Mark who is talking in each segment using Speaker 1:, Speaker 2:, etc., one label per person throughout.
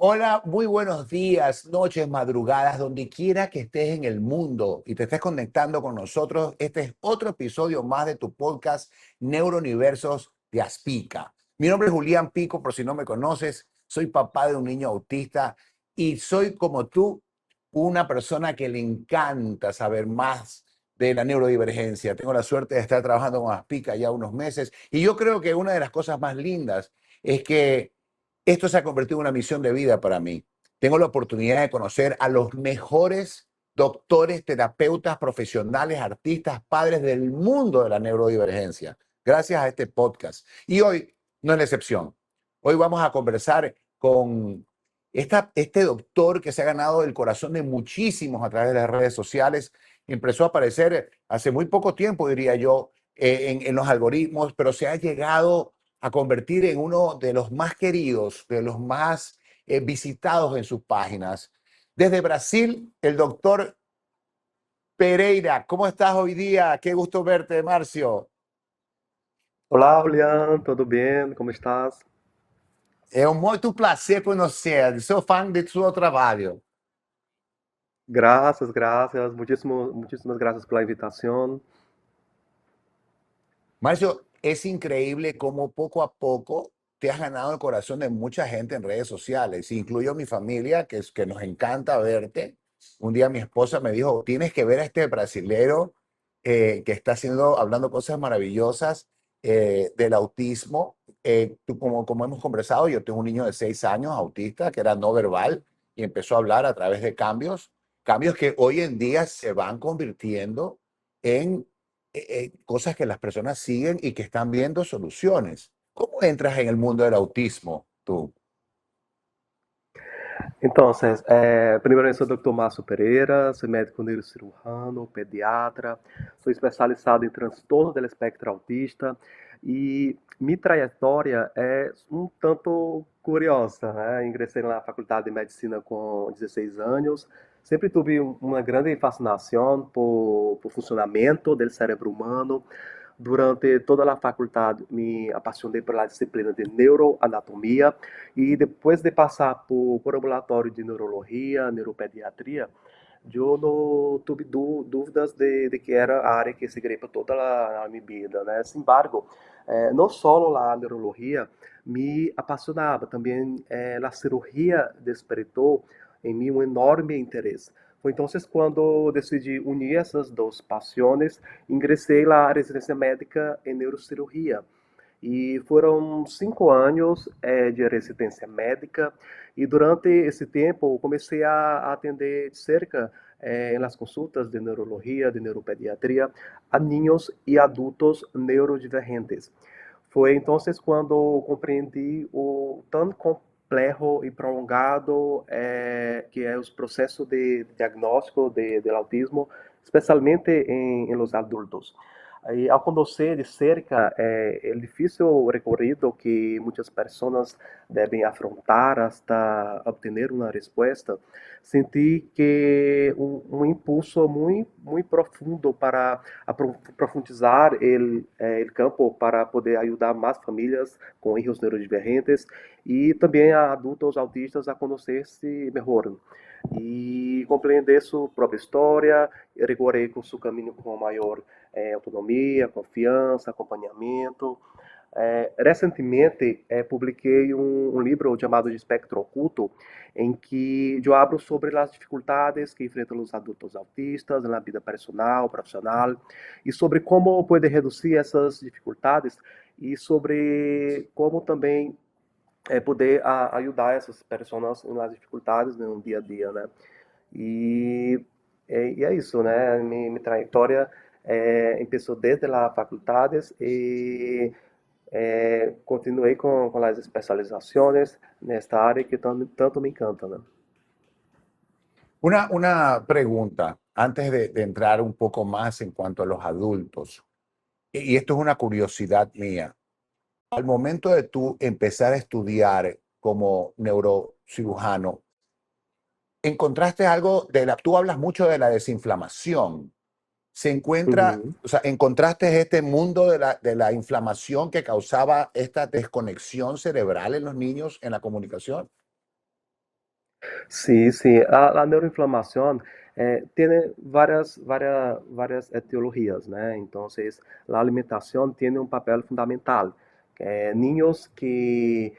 Speaker 1: Hola, muy buenos días, noches, madrugadas, donde quiera que estés en el mundo y te estés conectando con nosotros. Este es otro episodio más de tu podcast Neurouniversos de Aspica. Mi nombre es Julián Pico, por si no me conoces, soy papá de un niño autista y soy como tú, una persona que le encanta saber más de la neurodivergencia. Tengo la suerte de estar trabajando con Aspica ya unos meses y yo creo que una de las cosas más lindas es que esto se ha convertido en una misión de vida para mí. Tengo la oportunidad de conocer a los mejores doctores, terapeutas, profesionales, artistas, padres del mundo de la neurodivergencia, gracias a este podcast. Y hoy no es la excepción. Hoy vamos a conversar con este doctor que se ha ganado el corazón de muchísimos a través de las redes sociales. Empezó a aparecer hace muy poco tiempo, diría yo, en los algoritmos, pero se ha llegado a convertir en uno de los más queridos, de los más visitados en sus páginas. Desde Brasil, el doctor Pereira. ¿Cómo estás hoy día? Qué gusto verte, Marcio.
Speaker 2: Olá, Julián, tudo bem? Como estás?
Speaker 1: É um muito prazer conhecer. Sou fã de seu trabalho.
Speaker 2: Graças, graças, muchísimas gracias por la invitación.
Speaker 1: Marcio, es increíble cómo poco a poco te has ganado el corazón de mucha gente en redes sociales. Incluyo mi familia, que nos encanta verte. Un día mi esposa me dijo, tienes que ver a este brasilero que está hablando cosas maravillosas del autismo. Como hemos conversado, yo tengo un niño de 6 años autista que era no verbal y empezó a hablar a través de cambios que hoy en día se van convirtiendo en cosas que las personas siguen y que están viendo soluciones. ¿Cómo entras en el mundo del autismo tú?
Speaker 2: Então, primeiro eu sou o Dr. Márcio Pereira, sou médico neurocirurgião, pediatra, sou especializado em transtorno do espectro autista e minha trajetória é um tanto curiosa, né? Ingressei na faculdade de medicina com 16 anos, sempre tive uma grande fascinação por funcionamento do cérebro humano. Durante toda a faculdade me apaixonei pela disciplina de neuroanatomia e depois de passar por ambulatório de neurologia, neuropediatria, eu não tive dúvidas de que era a área que seguiria para toda a minha vida, né? Sin embargo, não só a neurologia me apaixonava, também a cirurgia despertou em mim um enorme interesse. Foi então quando decidi unir essas duas paixões, ingressei na residência médica em neurocirurgia. E foram 5 anos de residência médica, e durante esse tempo comecei a atender de cerca nas consultas de neurologia, de neuropediatria, a ninhos e adultos neurodivergentes. Foi então quando compreendi o tão complexo e prolongado que é os processos de diagnóstico de autismo, especialmente em los adultos. E ao conhecer de cerca o difícil recorrido que muitas pessoas devem afrontar hasta obter uma resposta, senti que um impulso muito profundo para profundizar o campo para poder ajudar mais famílias com filhos neurodivergentes e também a adultos autistas a conhecer-se melhor e compreender sua própria história, recorrer com seu caminho com maior autonomia, confiança, acompanhamento. Recentemente, publiquei um livro chamado de Espectro Oculto, em que eu abro sobre as dificuldades que enfrentam os adultos autistas na vida personal, profissional, e sobre como poder reduzir essas dificuldades e sobre como também poder ajudar essas pessoas nas dificuldades no dia a dia, né? E, e é isso, né? Minha trajetória começou desde as faculdades e continuei com as especializações nesta área que tanto me encanta, né?
Speaker 1: Una pregunta antes de entrar un poco más en cuanto a los adultos. Y esto es una curiosidad mía. Al momento de tú empezar a estudiar como neurocirujano, encontraste algo tú hablas mucho de la desinflamación. Se encuentra,
Speaker 2: Uhum.
Speaker 1: o sea, encontraste este mundo de la inflamación que causaba esta desconexión cerebral en los niños en la comunicación.
Speaker 2: Sí, sí, la neuroinflamación tiene varias etiologías, ¿no? Entonces, la alimentación tiene un papel fundamental. Niños que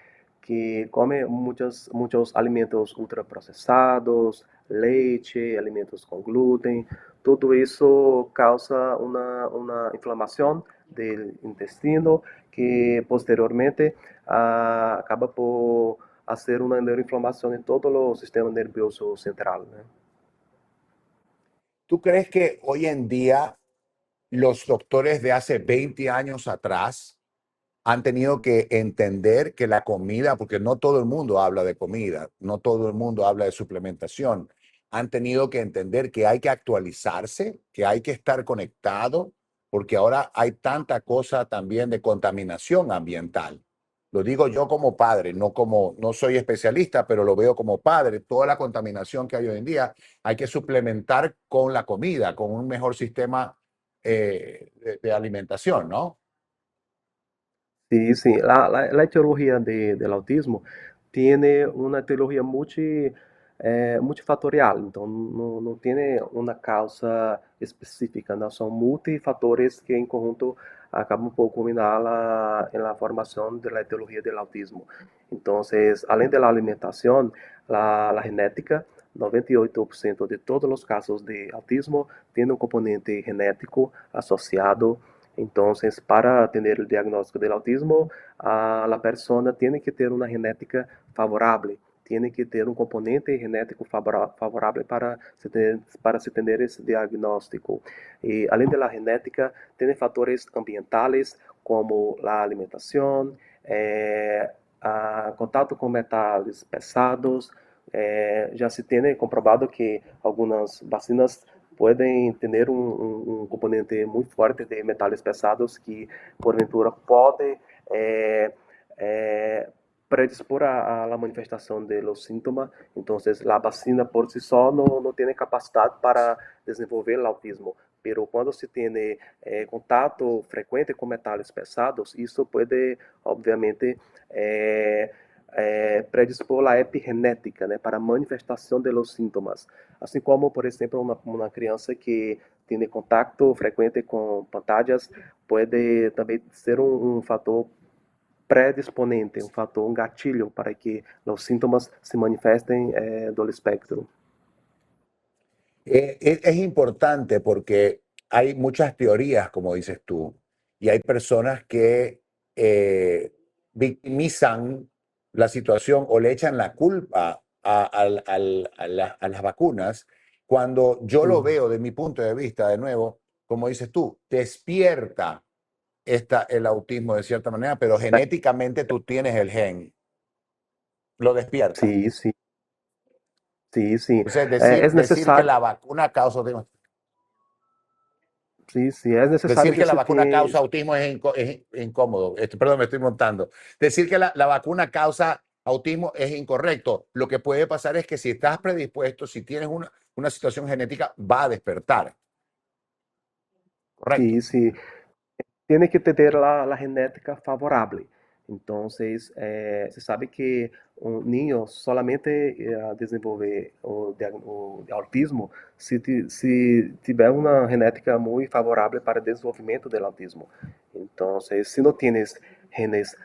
Speaker 2: comen muchos alimentos ultraprocesados, leche, alimentos con gluten, todo eso causa una inflamación del intestino que posteriormente acaba por hacer una neuroinflamación en todo el sistema nervioso central, ¿no?
Speaker 1: ¿Tú crees que hoy en día los doctores de hace 20 años atrás han tenido que entender que la comida, porque no todo el mundo habla de comida, no todo el mundo habla de suplementación, han tenido que entender que hay que actualizarse, que hay que estar conectado, porque ahora hay tanta cosa también de contaminación ambiental? Lo digo yo como padre, no soy especialista, pero lo veo como padre. Toda la contaminación que hay hoy en día hay que suplementar con la comida, con un mejor sistema de alimentación, ¿no?
Speaker 2: Sí, sí, la etiología del autismo tiene una etiología multifactorial, então não tem uma causa específica, não são multifatores que em conjunto acabam por culminar la formación de la etiología del autismo. Entonces, além de la alimentación, la genética, 98% de todos los casos de autismo tiene un componente genético asociado. Entonces, para tener el diagnóstico del autismo, la persona tiene que tener una genética favorable, tiene que ter um componente genético favorável para se ter esse diagnóstico. E, além da genética, tem fatores ambientales como a alimentação, contato com metais pesados. Já se tem comprovado que algumas vacinas podem ter um componente muito forte de metais pesados que, porventura, pode predispor a la manifestación de los síntomas. Entonces, la vacina por sí sola no tiene capacidad para desenvolver el autismo. Pero cuando se tiene contato frecuente con metales pesados, isso puede, obviamente, predispor la epigenética, né, para a manifestação de los síntomas. Assim como, por exemplo, uma criança que tem contato frequente com pantallas pode também ser um fator predisponente, um fator, um gatilho para que os sintomas se manifestem do espectro.
Speaker 1: Es importante porque hay muchas teorías, como dices tú, y hay personas que victimizan la situación o le echan la culpa a las vacunas, cuando yo lo
Speaker 2: Uhum.
Speaker 1: veo de mi punto de vista, de nuevo, como dices tú, despierta el autismo de cierta manera, pero genéticamente tú tienes el gen, lo despierta.
Speaker 2: Sim, sim, sim, sim.
Speaker 1: Entonces,
Speaker 2: É
Speaker 1: decir que
Speaker 2: necessário,
Speaker 1: la vacuna causa autismo.
Speaker 2: sim, sim, é necessário
Speaker 1: Decir
Speaker 2: de
Speaker 1: que la
Speaker 2: se
Speaker 1: vacuna
Speaker 2: ter,
Speaker 1: causa autismo es incómodo. Perdón, me estoy montando. Decir que la vacuna causa autismo es incorrecto. Lo que puede pasar es que si estás predispuesto, si tienes una situación genética, va a despertar. Correcto.
Speaker 2: sim, sim, tem que ter a genética favorável. Então, você sabe que um ninho solamente desenvolver o autismo se tiver uma genética muito favorável para o desenvolvimento do autismo. Então, se não tienes genes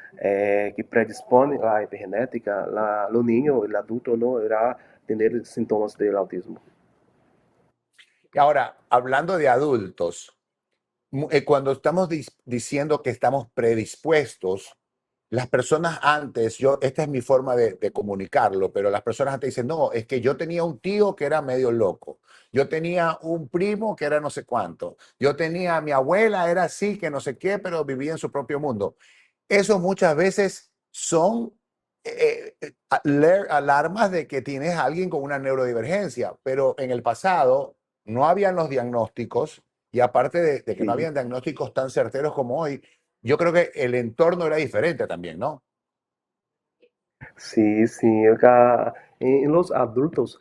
Speaker 2: que predispõem a epigenética, o ninho, o adulto não irá ter sintomas do autismo.
Speaker 1: Y ahora, hablando de adultos, cuando estamos diciendo que estamos predispuestos, las personas antes, esta es mi forma de comunicarlo, pero las personas antes dicen, no, es que yo tenía un tío que era medio loco, yo tenía un primo que era no sé cuánto, yo tenía, mi abuela era así, que no sé qué, pero vivía en su propio mundo. Eso muchas veces son alarmas de que tienes a alguien con una neurodivergencia, pero en el pasado no habían los diagnósticos y aparte de que no
Speaker 2: Sim.
Speaker 1: habían diagnósticos tan certeros como hoy, yo creo que el entorno era diferente también, ¿no?
Speaker 2: Sim, sim. Em los adultos,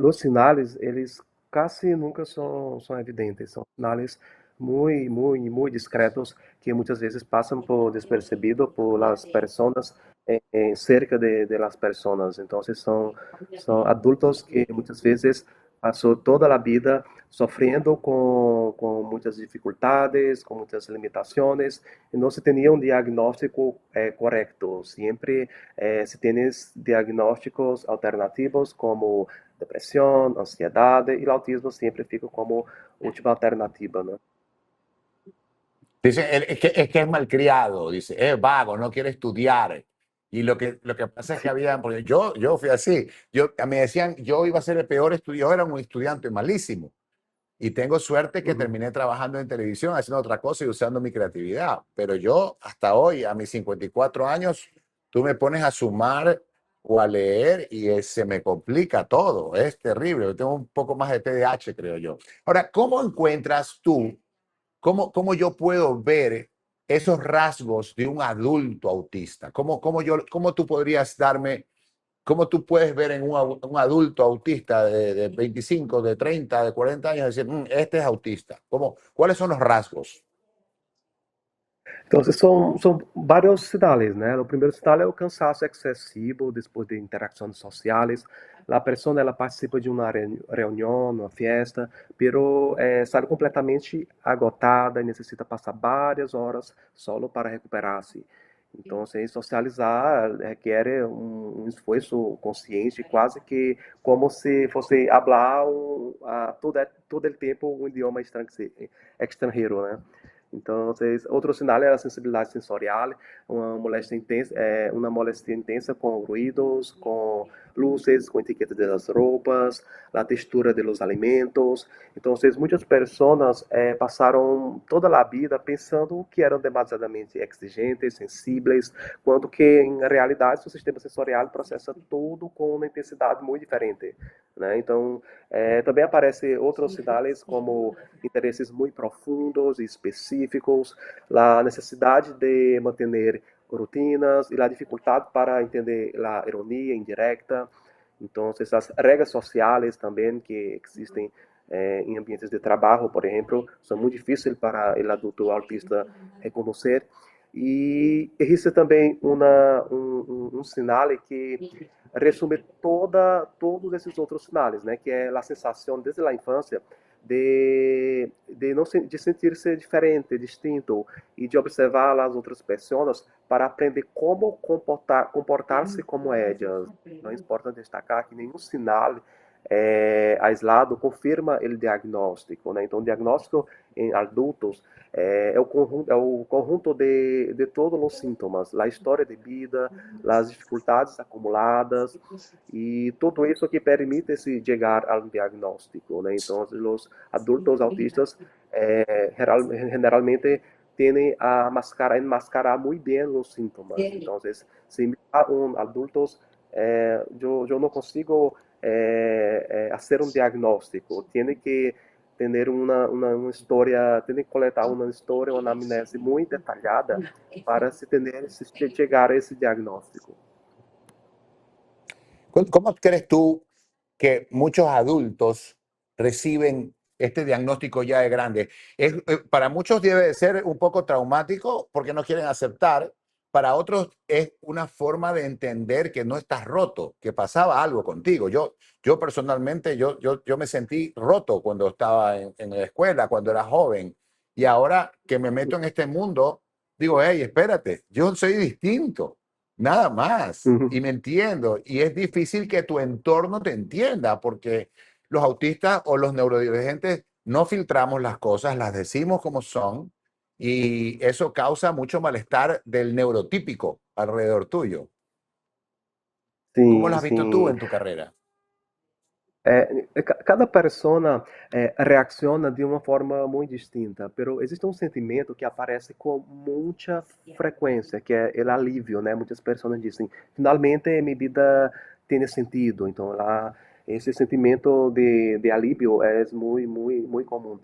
Speaker 2: os sinais, eles quase nunca são evidentes. São sinais muito discretos que muitas vezes passam por despercebido por as pessoas cerca de las personas. Entonces son adultos que muchas veces pasó toda la vida sofrendo con muchas dificultades, con muchas limitaciones, y no se tenía un diagnóstico correcto. Siempre se tienes diagnósticos alternativos como depresión, ansiedad, y el autismo siempre fica como última alternativa, ¿no?
Speaker 1: Dice, es que es malcriado, dice, es vago, no quiere estudiar. Y lo que pasa es que
Speaker 2: Sí.
Speaker 1: había, porque yo fui así, me decían, yo iba a ser el peor estudiante, yo era un estudiante malísimo. Y tengo suerte que
Speaker 2: Uhum.
Speaker 1: terminé trabajando en televisión, haciendo otra cosa y usando mi creatividad. Pero yo, hasta hoy, a mis 54 años, tú me pones a sumar o a leer y se me complica todo. Es terrible. Yo tengo un poco más de TDAH, creo yo. Ahora, ¿cómo encuentras tú, cómo yo puedo ver esos rasgos de un adulto autista? ¿Cómo tú podrías darme, cómo tú puedes ver en un adulto autista de 25, de 30, de 40 años, decir, este es autista"? ¿Cuáles son los rasgos?
Speaker 2: Então, são vários sinais, né? O primeiro sinal é o cansaço excessivo depois de interações sociais. A pessoa ela participa de uma reunião, uma festa, pero sai completamente agotada e necessita passar várias horas solo para recuperar-se. Então, socializar requer um esforço consciente, quase que como se fosse falar todo o tempo um idioma estrangeiro, né? Então, outro sinal é a sensibilidade sensorial, uma moléstia intensa com ruídos, com luzes, com etiquetas das roupas, a textura dos alimentos. Então, muitas pessoas passaram toda a vida pensando que eram demasiadamente exigentes, sensíveis, quando que, em realidade, o sistema sensorial processa tudo com uma intensidade muito diferente, né? Então, também aparecem outros sinais como interesses muito profundos e específicos, a necessidade de manter rutinas e a dificuldade para entender a ironia indirecta. Então, essas regras sociais também que existem em ambientes de trabalho, por exemplo, são muito difíceis para o adulto autista reconhecer. E existe também um sinal que resume todos esses outros sinais, né? Que é a sensação desde a infância de sentir-se diferente, distinto e de observar as outras pessoas para aprender como comportar-se como elas. Não importa destacar que nenhum sinal aislado confirma o diagnóstico, né? Então, o diagnóstico em adultos é o conjunto de todos os sintomas, a história de vida, as dificuldades acumuladas e tudo isso que permite se chegar ao diagnóstico, né? Então, os adultos autistas generalmente tendem a enmascarar muito bem os sintomas. Então, se um adultos, eu não consigo fazer um diagnóstico. Tem que ter uma história, tem que coletar uma história, uma anamnese muito detalhada para se chegar a esse diagnóstico.
Speaker 1: ¿Cómo crees tú que muchos adultos reciben este diagnóstico ya de grande? Para muchos debe de ser un poco traumático porque no quieren aceptar. Para otros es una forma de entender que no estás roto, que pasaba algo contigo. Yo personalmente, yo me sentí roto cuando estaba en la escuela, cuando era joven. Y ahora que me meto en este mundo, digo, hey, espérate, yo soy distinto. Nada más.
Speaker 2: Uhum.
Speaker 1: Y me entiendo. Y es difícil que tu entorno te entienda porque los autistas o los neurodivergentes no filtramos las cosas, las decimos como son y eso causa mucho malestar del neurotípico alrededor tuyo. ¿Cómo lo
Speaker 2: Sim,
Speaker 1: has visto tú
Speaker 2: sim.
Speaker 1: en tu carrera?
Speaker 2: Cada persona reacciona de uma forma muito distinta, pero existe um sentimento que aparece com muita frequência, que é o alívio, né? Muitas pessoas dizem, finalmente minha vida tem sentido. Então, esse sentimento de alívio é muito, muito, muito comum.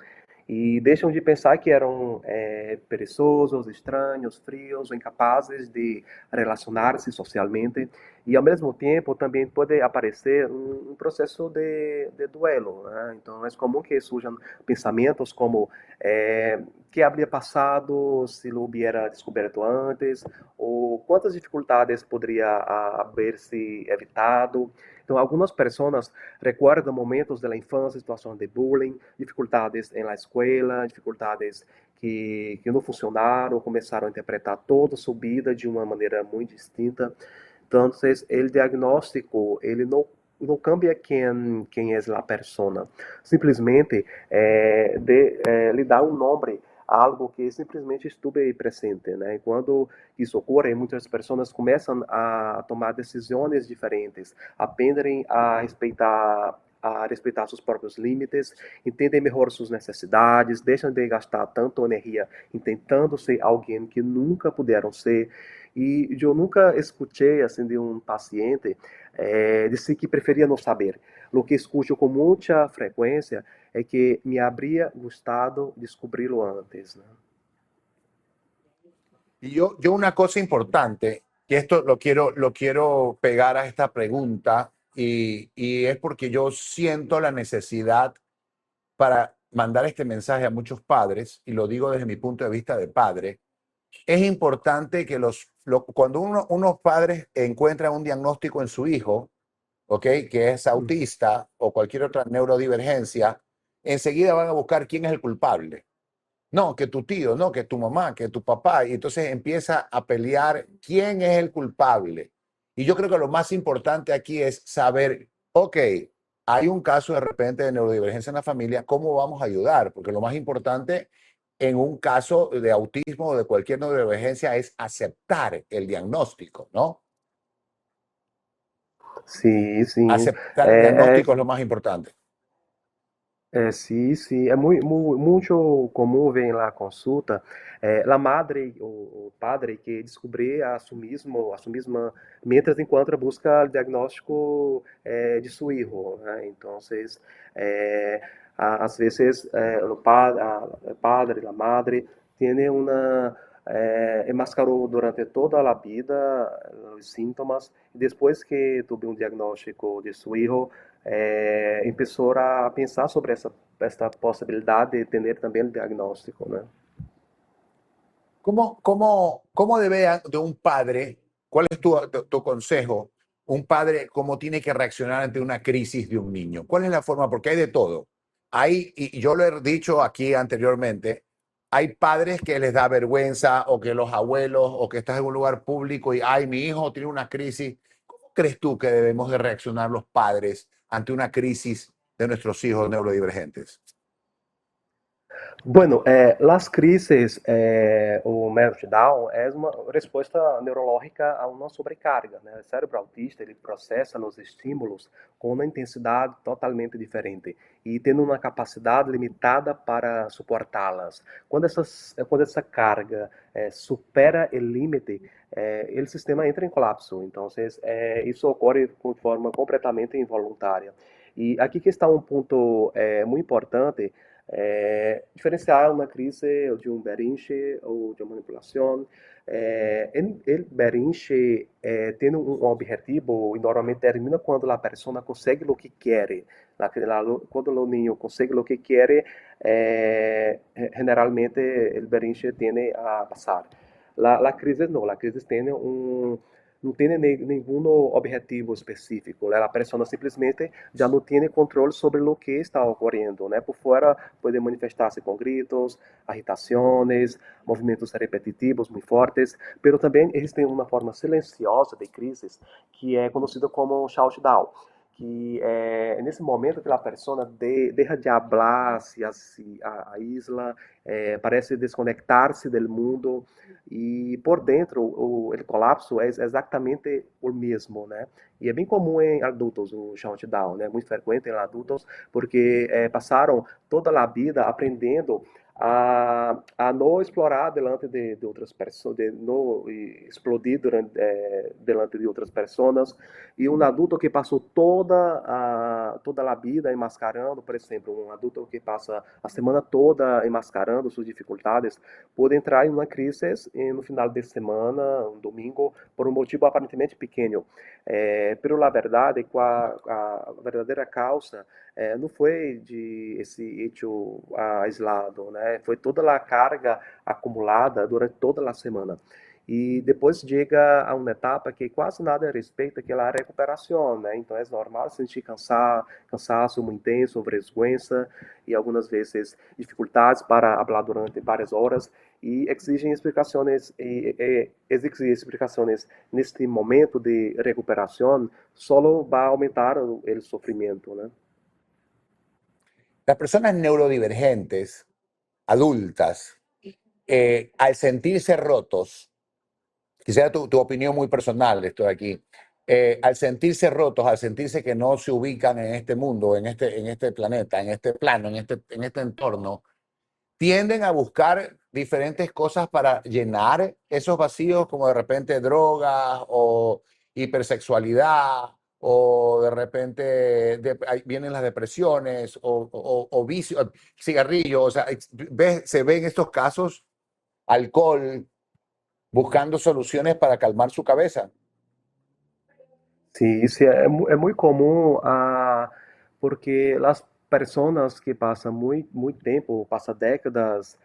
Speaker 2: e deixam de pensar que eram perezosos, estranhos, frios, incapazes de relacionar-se socialmente. E, ao mesmo tempo, também pode aparecer um processo de duelo, né? Então, é comum que surjam pensamentos como que habría passado se lo hubiera descoberto antes, ou quantas dificuldades poderia haver-se evitado. Então, algumas pessoas recordam momentos da infância, situações de bullying, dificuldades na escola, dificuldades que não funcionaram, começaram a interpretar toda a sua vida de uma maneira muito distinta. Então, o diagnóstico, ele não cambia quem é a persona, simplesmente lhe dá um nome a algo que simplesmente estuve presente, né? Quando isso ocorre, muitas pessoas começam a tomar decisões diferentes, aprendem a respeitar seus próprios limites, entendem melhor suas necessidades, deixam de gastar tanto energia em tentando ser alguém que nunca puderam ser. E eu nunca escutei assim de um paciente dizer que preferia não saber. O que escuto com muita frequência é que me habría gustado descubrirlo antes, ¿no?
Speaker 1: Y yo una cosa importante, que esto lo quiero pegar a esta pregunta, y es porque yo siento la necesidad para mandar este mensaje a muchos padres, y lo digo desde mi punto de vista de padre. Es importante que cuando unos padres encuentran un diagnóstico en su hijo, ¿ok? Que es autista o cualquier otra neurodivergencia, enseguida van a buscar quién es el culpable. No, que tu tío, no, que tu mamá, que tu papá. Y entonces empieza a pelear quién es el culpable. Y yo creo que lo más importante aquí es saber, ok, hay un caso de repente de neurodivergencia en la familia, ¿cómo vamos a ayudar? Porque lo más importante en un caso de autismo o de cualquier neurodivergencia es aceptar el diagnóstico, ¿no?
Speaker 2: Sim, sim.
Speaker 1: Aceptar el
Speaker 2: É, é,
Speaker 1: diagnóstico es lo más importante.
Speaker 2: sim, sim. É muito comum ver na consulta a madre o padre que descobrir a su misma, mientras encontra busca o diagnóstico de seu filho, né? Então, às vezes, o padre, a madre, tem uma enmascarou durante toda a vida os sintomas e depois que teve um diagnóstico de seu filho começou a pensar sobre essa possibilidade de ter também o diagnóstico, né?
Speaker 1: ¿Cómo debe de un padre, cuál es tu consejo, un padre cómo tiene que reaccionar ante una crisis de un niño? ¿Cuál es la forma? Porque hay de todo. Y yo lo he dicho aquí anteriormente, hay padres que les da vergüenza o que los abuelos o que estás en un lugar público y, ay, mi hijo tiene una crisis. ¿Cómo crees tú que debemos de reaccionar los padres ante una crisis de nuestros hijos neurodivergentes?
Speaker 2: Bueno, las crises o meltdown é uma resposta neurológica a uma sobrecarga, né? O cérebro autista ele processa os estímulos com uma intensidade totalmente diferente e tendo uma capacidade limitada para suportá-las. Quando essa carga supera o limite, o sistema entra em colapso. Então, isso ocorre de forma completamente involuntária. E aqui que está um ponto muito importante diferenciar uma crise de um berrinche ou de uma manipulação. O berrinche tem um objetivo e normalmente termina quando a pessoa consegue o que quer. Quando o niño consegue o que quer, generalmente o berrinche tende a passar. La crise não, a crise tem não tem nenhum objetivo específico, né? A pessoa simplesmente já não tem controle sobre o que está ocorrendo, né? Por fora pode manifestar-se com gritos, agitações, movimentos repetitivos muito fortes, mas também existe uma forma silenciosa de crises que é conhecida como shutdown, que é nesse momento que a pessoa deixa de falar, se aísla, parece desconectar-se do mundo e por dentro o colapso é exatamente o mesmo, né? E é bem comum em adultos o shutdown, né? Muito frequente em adultos porque passaram toda a vida aprendendo a não explorar delante de outras pessoas, de não explodir delante de outras pessoas, e um adulto que passou toda a vida enmascarando, por exemplo, um adulto que passa a semana toda enmascarando suas dificuldades, pode entrar em uma crise no final de semana, um domingo, por um motivo aparentemente pequeno. Pero a verdade, a verdadeira causa não foi de esse hecho aislado, né? Foi toda a carga acumulada durante toda a semana. E depois chega a uma etapa que quase nada respeita, que é a recuperação, né? Então é normal sentir cansaço muito intenso, vergüenza e algumas vezes dificuldades para falar durante várias horas e exigir explicações neste momento de recuperação só vai aumentar o sofrimento, né?
Speaker 1: Las personas neurodivergentes, adultas, al sentirse rotos, quisiera tu opinión muy personal, estoy aquí, al sentirse rotos, al sentirse que no se ubican en este mundo, en este planeta, en este plano, en este entorno, tienden a buscar diferentes cosas para llenar esos vacíos, como de repente drogas o hipersexualidad, o de repente ahí vienen las depresiones o vicios, cigarrillos, o sea, se ven estos casos, alcohol, buscando soluciones para calmar su cabeza.
Speaker 2: Sim, isso é muito comum, porque as pessoas que passam muito tempo, passam décadas,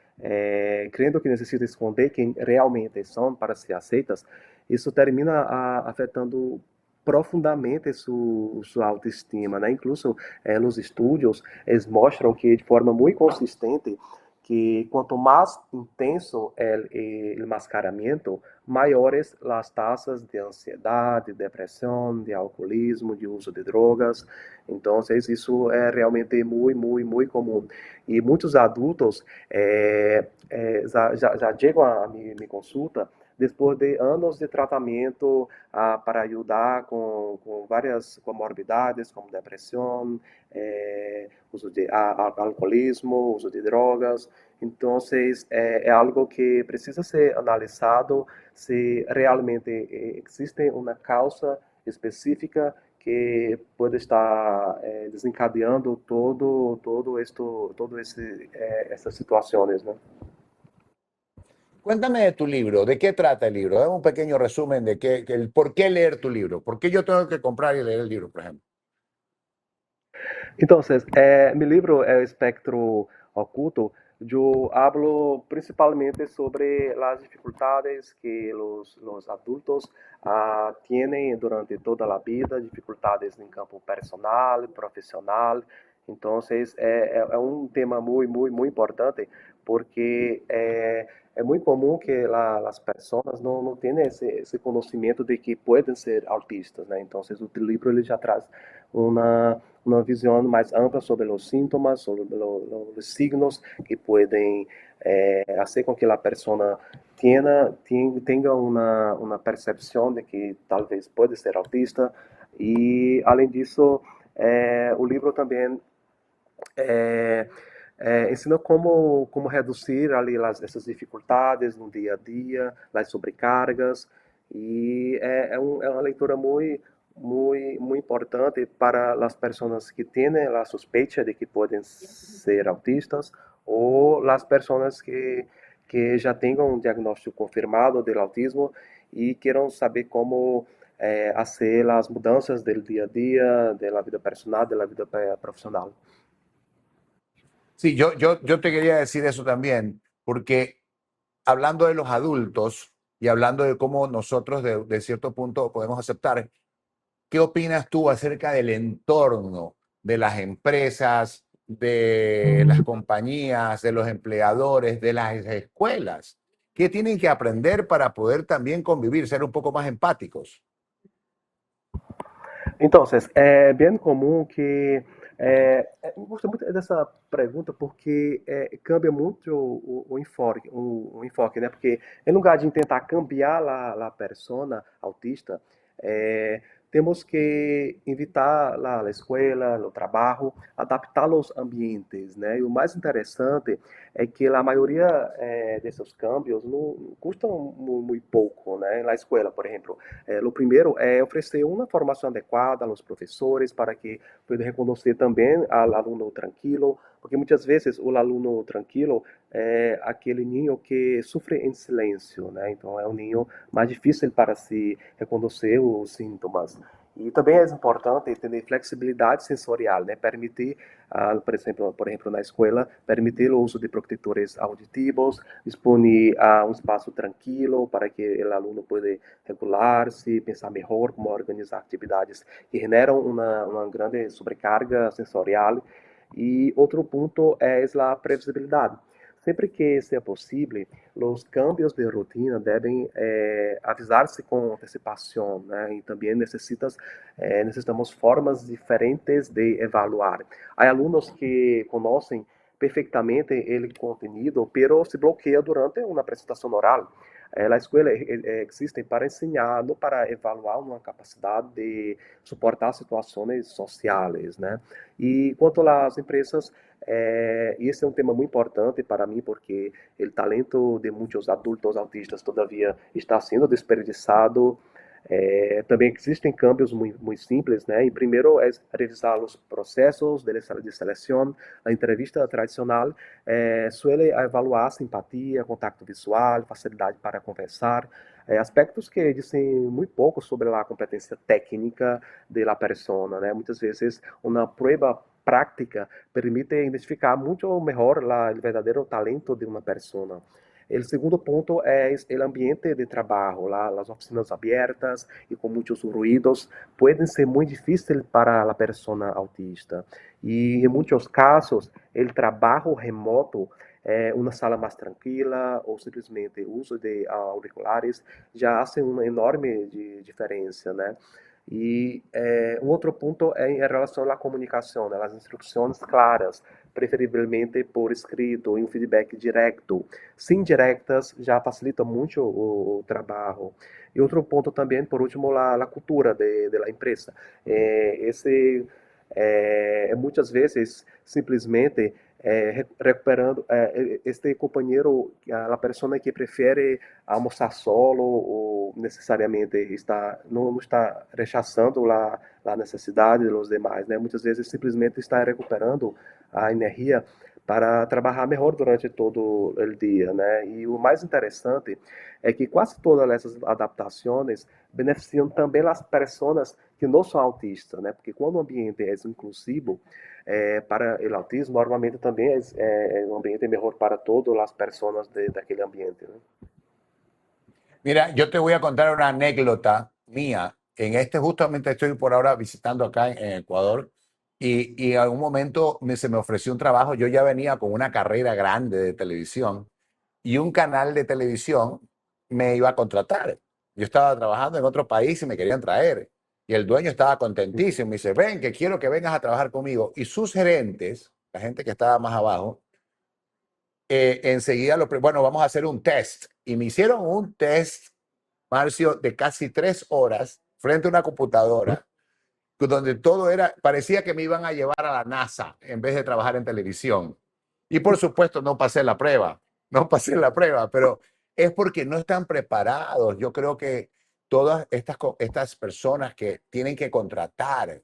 Speaker 2: crendo que necessitam esconder quem realmente são para ser aceitas, isso termina afetando profundamente sua autoestima, né? Incluso nos estudos, eles mostram que de forma muito consistente que quanto mais intenso é o mascaramento, maiores as taxas de ansiedade, depressão, de alcoolismo, de uso de drogas. Então, isso é realmente muito comum. E muitos adultos já chegam a me consulta depois de anos de tratamento para ajudar com várias comorbidades, como depressão, uso de alcoolismo, uso de drogas. Então, é algo que precisa ser analisado se realmente existe uma causa específica que pode estar desencadeando essas situações, né?
Speaker 1: Cuéntame de tu libro, ¿de qué trata el libro? Dame un pequeño resumen de el por qué leer tu libro, por qué yo tengo que comprar y leer el libro, por ejemplo.
Speaker 2: Então, meu livro é o Espectro Oculto. Eu hablo principalmente sobre as dificuldades que os adultos têm durante toda a vida, dificuldades no campo personal, profissional. Então, é um tema muito importante, porque é muito comum que as pessoas não tenham esse conhecimento de que podem ser autistas, né? Então, o livro ele já traz uma visão mais ampla sobre os sintomas, sobre os signos que podem fazer com que a pessoa tenha uma percepção de que talvez pode ser autista. E, além disso, o livro também é, ensina como reduzir ali essas dificuldades no dia a dia, as sobrecargas, e é uma leitura muito importante para as pessoas que têm a suspeita de que podem ser autistas ou as pessoas que já tenham um diagnóstico confirmado do autismo e queiram saber como fazer as mudanças do dia a dia, da vida personal, da vida profissional.
Speaker 1: Sí, yo te quería decir eso también, porque hablando de los adultos y hablando de cómo nosotros de cierto punto podemos aceptar, ¿qué opinas tú acerca del entorno de las empresas, de las compañías, de los empleadores, de las escuelas? ¿Qué tienen que aprender para poder también convivir, ser un poco más empáticos?
Speaker 2: Então, é bem comum que. Eu gosto muito dessa pergunta porque cambia muito o enfoque, né? Porque em lugar de tentar cambiar a persona autista, temos que evitar a escola, o trabalho, adaptar os ambientes, né? E o mais interessante é que a maioria desses cambios não custam muito pouco, né? Na escola, por exemplo, o primeiro é oferecer uma formação adequada aos professores para que puedan reconhecer também ao aluno tranquilo, porque muitas vezes o aluno tranquilo é aquele ninho que sofre em silêncio, né? Então é um ninho mais difícil para se reconhecer os sintomas. E também é importante ter flexibilidade sensorial, né? Permitir, por exemplo, na escola, permitir o uso de protetores auditivos, dispor um espaço tranquilo para que o aluno possa regular-se, pensar melhor como organizar atividades que generam uma grande sobrecarga sensorial. E outro ponto é a previsibilidade. Sempre que seja possível, os cambios de rotina devem avisar-se com antecipação, né? E também necessitamos formas diferentes de evaluar. Há alunos que conhecem perfeitamente o conteúdo, pero se bloqueiam durante uma apresentação oral. A escola existe para ensinar, não para evaluar uma capacidade de suportar situações sociais, né? E quanto às empresas, esse é um tema muito importante para mim, porque o talento de muitos adultos autistas todavia está sendo desperdiçado. Também existem cambios muito simples, né? E primeiro é revisar os processos de seleção. A entrevista tradicional suele avaliar simpatia, contato visual, facilidade para conversar, aspectos que dizem muito pouco sobre a competência técnica da persona, né? Muitas vezes uma prova prática permite identificar muito melhor o verdadeiro talento de uma persona. O segundo ponto é o ambiente de trabalho. Lá, as oficinas abertas e com muitos ruídos podem ser muito difíceis para a pessoa autista. E em muitos casos, o trabalho remoto, uma sala mais tranquila ou simplesmente o uso de auriculares já fazem uma enorme diferença, né? E um outro ponto é em relação à comunicação, né? As instruções claras, preferivelmente por escrito, e um feedback direto. Sim, diretas já facilita muito o trabalho. E outro ponto também, por último, a cultura da empresa. Esse muitas vezes simplesmente recuperando este companheiro, a pessoa que prefere almoçar solo ou necessariamente não está rechaçando a necessidade dos demais, né? Muitas vezes simplesmente está recuperando a energia para trabalhar melhor durante todo o dia, né? E o mais interessante é que quase todas essas adaptações beneficiam também as pessoas que não são autistas, né? Porque quando o ambiente é inclusivo, para o autismo, normalmente também é um ambiente melhor para todas as pessoas daquele ambiente, né?
Speaker 1: Mira, yo te voy a contar una anécdota mía. Justamente estoy por ahora visitando acá en Ecuador y en algún momento se me ofreció un trabajo. Yo ya venía con una carrera grande de televisión y un canal de televisión me iba a contratar. Yo estaba trabajando en otro país y me querían traer. Y el dueño estaba contentísimo. Me dice, ven, que quiero que vengas a trabajar conmigo. Y sus gerentes, la gente que estaba más abajo, enseguida, bueno, vamos a hacer un test. Y me hicieron un test, Marcio, de casi 3 horas frente a una computadora, donde todo era, parecía que me iban a llevar a la NASA en vez de trabajar en televisión. Y por supuesto no pasé la prueba, no pasé la prueba, pero es porque no están preparados. Yo creo que todas estas personas que tienen que contratar,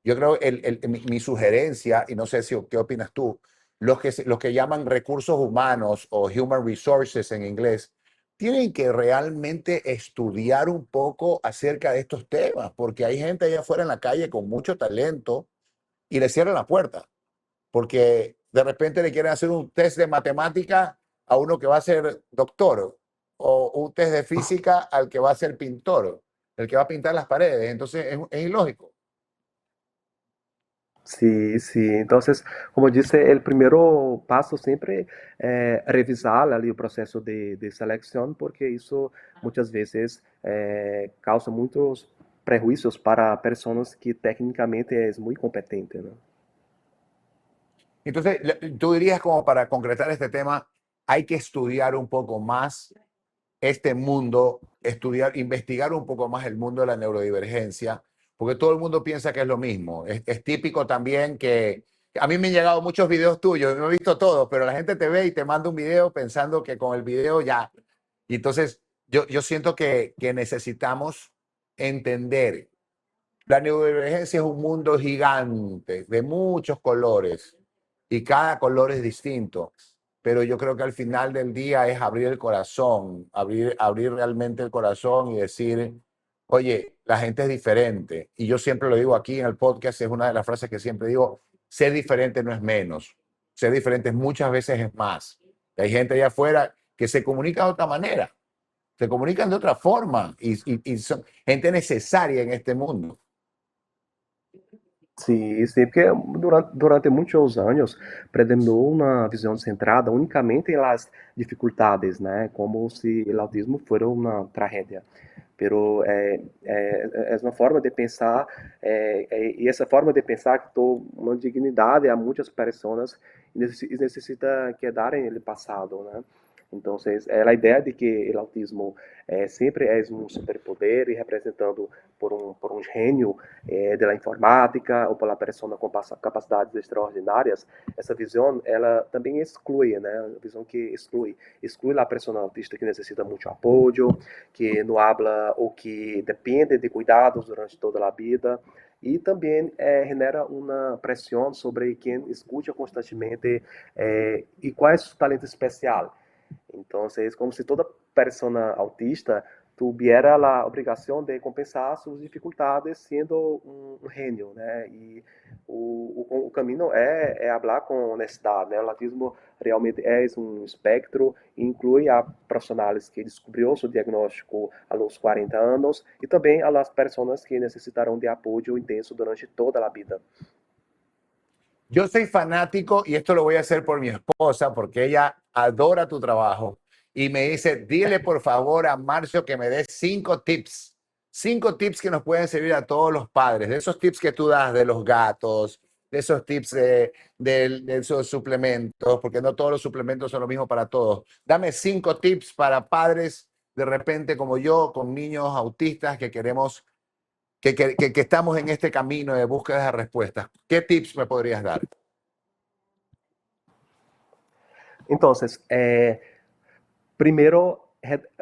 Speaker 1: yo creo mi sugerencia, y no sé si qué opinas tú, los que llaman recursos humanos o human resources en inglés, tienen que realmente estudiar un poco acerca de estos temas, porque hay gente allá afuera en la calle con mucho talento y le cierran la puerta, porque de repente le quieren hacer un test de matemática a uno que va a ser doctor, o un test de física al que va a ser pintor, el que va a pintar las paredes. Entonces es ilógico.
Speaker 2: Sim, sim. Então, como eu disse, o primeiro passo sempre é revisar ali o processo de seleção, porque isso muitas vezes causa muitos prejuízos para pessoas que tecnicamente é muito competente, né?
Speaker 1: Entonces, tú dirías como para concretar este tema, hay que estudiar un poco más este mundo, estudiar, investigar un poco más el mundo de la neurodivergencia, porque todo el mundo piensa que es lo mismo. Es típico también que a mí me han llegado muchos videos tuyos, no he visto todos, pero la gente te ve y te manda un video pensando que con el video ya. Y entonces yo siento que necesitamos entender. La neurodivergencia es un mundo gigante de muchos colores y cada color es distinto, pero yo creo que al final del día es abrir el corazón, abrir realmente el corazón y decir, oye, la gente es diferente. Y yo siempre lo digo aquí en el podcast, es una de las frases que siempre digo, ser diferente no es menos, ser diferente muchas veces es más. Hay gente allá afuera que se comunica de otra manera, se comunican de otra forma y son gente necesaria en este mundo.
Speaker 2: Sim, porque durante muitos anos predominou uma visão centrada unicamente nas dificuldades, né? Como se o autismo fosse uma tragédia. Pero é uma forma de pensar, e essa forma de pensar que deu uma dignidade a muitas pessoas e necessita quedar no passado, né? Então, é a ideia de que o autismo sempre é um superpoder e representado por um gênio da informática ou pela pessoa com capacidades extraordinárias. Essa visão, ela também exclui, né? A visão que exclui a pessoa autista que necessita muito apoio, que não habla ou que depende de cuidados durante toda a vida. E também genera uma pressão sobre quem escuta constantemente e qual é o seu talento especial. Então, é como se toda pessoa autista tuviera a obrigação de compensar suas dificuldades sendo um gênio, né? E o caminho é falar com honestidade, né? O autismo realmente é um espectro, inclui a profissionais que descobriu seu diagnóstico aos 40 anos e também as pessoas que necessitarão de apoio intenso durante toda a vida.
Speaker 1: Yo soy fanático y esto lo voy a hacer por mi esposa porque ella adora tu trabajo y me dice, dile por favor a Marcio que me dé 5 tips que nos pueden servir a todos los padres, de esos tips que tú das de los gatos, de esos tips de esos suplementos, porque no todos los suplementos son lo mismo para todos. Dame 5 tips para padres de repente como yo, con niños autistas que queremos que estamos en este camino de búsqueda de respuestas. ¿Qué tips me podrías dar?
Speaker 2: Então, primeiro,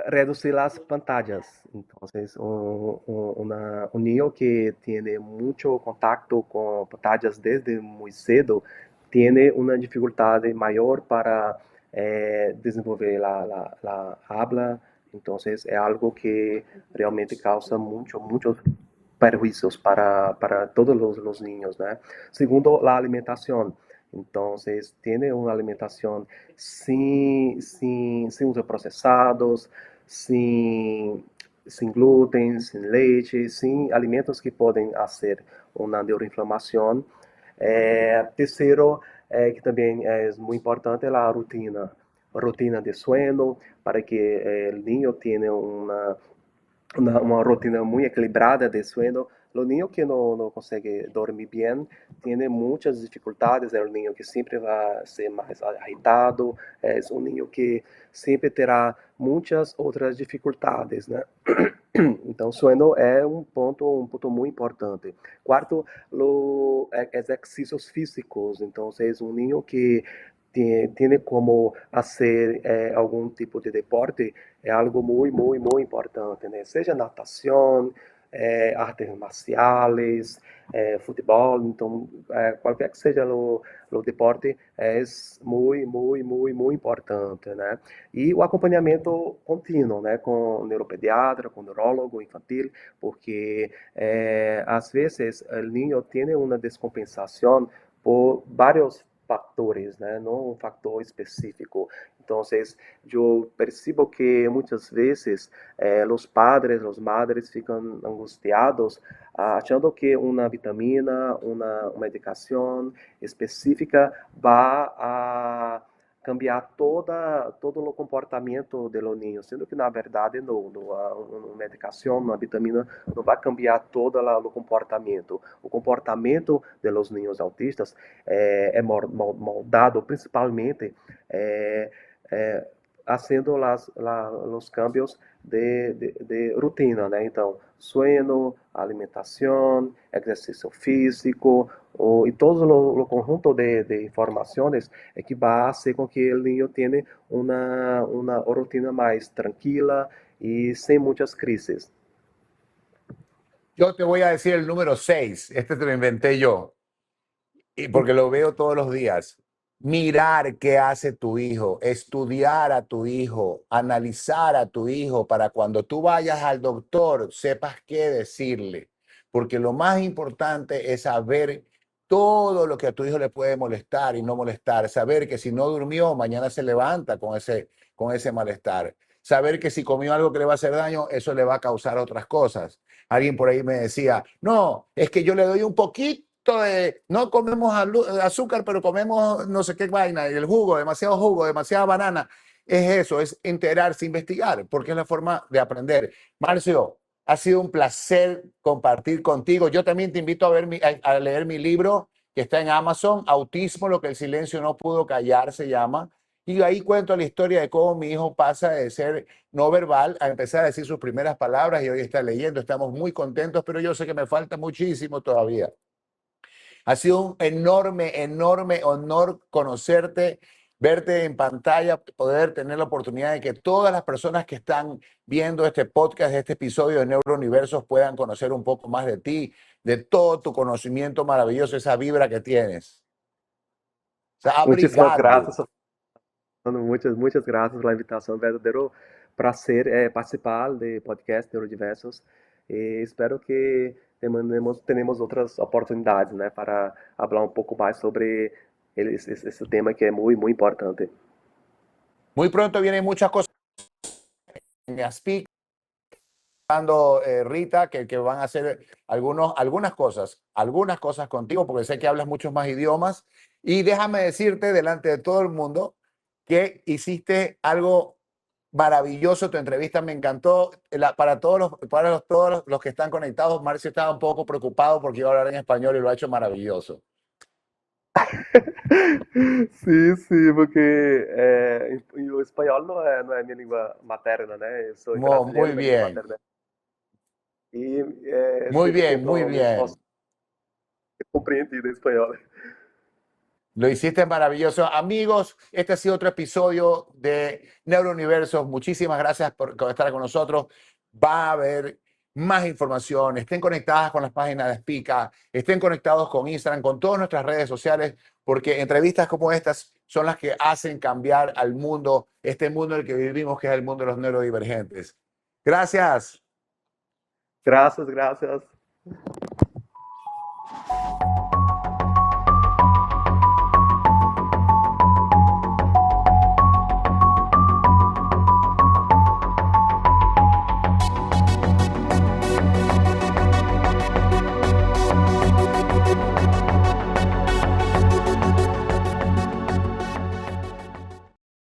Speaker 2: reducir as pantallas. Entonces, un niño que tiene mucho contacto con pantallas desde muy cedo tiene una dificultad mayor para desenvolver la habla. Entonces, es algo que realmente causa muchos perjuicios para todos los niños, ¿no? Segundo, la alimentación. Entonces, tiene una alimentación sin ultraprocesados, sin gluten, sin leche, sin alimentos que pueden hacer una neuroinflamación. Tercero, que también es muy importante, la rutina de sueño, para que el niño tenga uma rotina muito equilibrada de sueño. O niño que não consegue dormir bem tem muitas dificuldades. É um niño que sempre vai ser mais agitado. É um niño que sempre terá muitas outras dificuldades, né? Então, sono é um ponto muito importante. Quarto, os exercícios físicos. Então, é um niño que tem como fazer algum tipo de deporte, é algo muito importante, né? Seja natação, artes marciais, futebol, então, qualquer que seja o deporte, é muito importante, né? E o acompanhamento contínuo, né? Com neuropediatra, com neurólogo infantil, porque às vezes o niño tem uma descompensação por vários fatores, né? Não um fator específico. Então, eu percebo que muitas vezes os padres, as madres ficam angustiados, achando que uma vitamina, uma medicação específica vai a cambiar todo o comportamento do niño, sendo que na verdade não, uma medicação, uma vitamina não vai cambiar todo o comportamento. O comportamento dos niños autistas é moldado principalmente haciendo los cambios de rutina, né? Então, sueño, alimentación, ejercicio físico, y todo lo conjunto de informaciones que va a hacer con que el niño tenga una rutina más tranquila y sin muchas crisis.
Speaker 1: Yo te voy a decir el número 6. Este te lo inventé yo. Y porque lo veo todos los días. Mirar qué hace tu hijo, estudiar a tu hijo, analizar a tu hijo para cuando tú vayas al doctor sepas qué decirle. Porque lo más importante es saber todo lo que a tu hijo le puede molestar y no molestar. Saber que si no durmió, mañana se levanta con ese malestar. Saber que si comió algo que le va a hacer daño, eso le va a causar otras cosas. Alguien por ahí me decía, no, es que yo le doy un poquito de, no comemos azúcar, pero comemos no sé qué vaina, y el jugo, demasiada banana. Es eso, es enterarse, investigar, porque es la forma de aprender. Marcio, ha sido un placer compartir contigo. Yo también te invito a leer mi libro que está en Amazon, Autismo, lo que el silencio no pudo callar, se llama. Y ahí cuento la historia de cómo mi hijo pasa de ser no verbal a empezar a decir sus primeras palabras y hoy está leyendo. Estamos muy contentos, pero yo sé que me falta muchísimo todavía. Ha sido un enorme, enorme honor conocerte, verte en pantalla, poder tener la oportunidad de que todas las personas que están viendo este podcast, este episodio de Neurouniversos puedan conocer un poco más de ti, de todo tu conocimiento maravilloso, esa vibra que tienes. O sea,
Speaker 2: Muchísimas
Speaker 1: obrigado.
Speaker 2: gracias, muchas gracias por la invitación. Verdadero placer participar de podcast Neurodiversos. Espero que tenemos otras oportunidades, né, para hablar un poco más sobre esse tema que es muy, muy importante.
Speaker 1: Muy pronto vienen muchas cosas en Aspic, Rita, que van a hacer algunas cosas contigo, porque sé que hablas muchos más idiomas. Y déjame decirte delante de todo el mundo que hiciste algo maravilloso. Tu entrevista me encantó. Para todos los que están conectados, Marcio estaba un poco preocupado porque iba a hablar en español y lo ha hecho maravilloso.
Speaker 2: Sim, sim, porque o espanhol não é minha língua materna, né? Eu sou brasileiro,
Speaker 1: Muy
Speaker 2: minha língua
Speaker 1: bien,
Speaker 2: materna. E
Speaker 1: muy
Speaker 2: sempre
Speaker 1: bien, muy
Speaker 2: tento me esforçar
Speaker 1: bien.
Speaker 2: para compreender o espanhol.
Speaker 1: Lo hiciste maravilloso. Amigos, este ha sido otro episodio de Neurouniversos. Muchísimas gracias por estar con nosotros. Va a haber más información. Estén conectadas con las páginas de Spica, estén conectados con Instagram, con todas nuestras redes sociales, porque entrevistas como estas son las que hacen cambiar al mundo, este mundo en el que vivimos, que es el mundo de los neurodivergentes. Gracias.
Speaker 2: Graças, graças.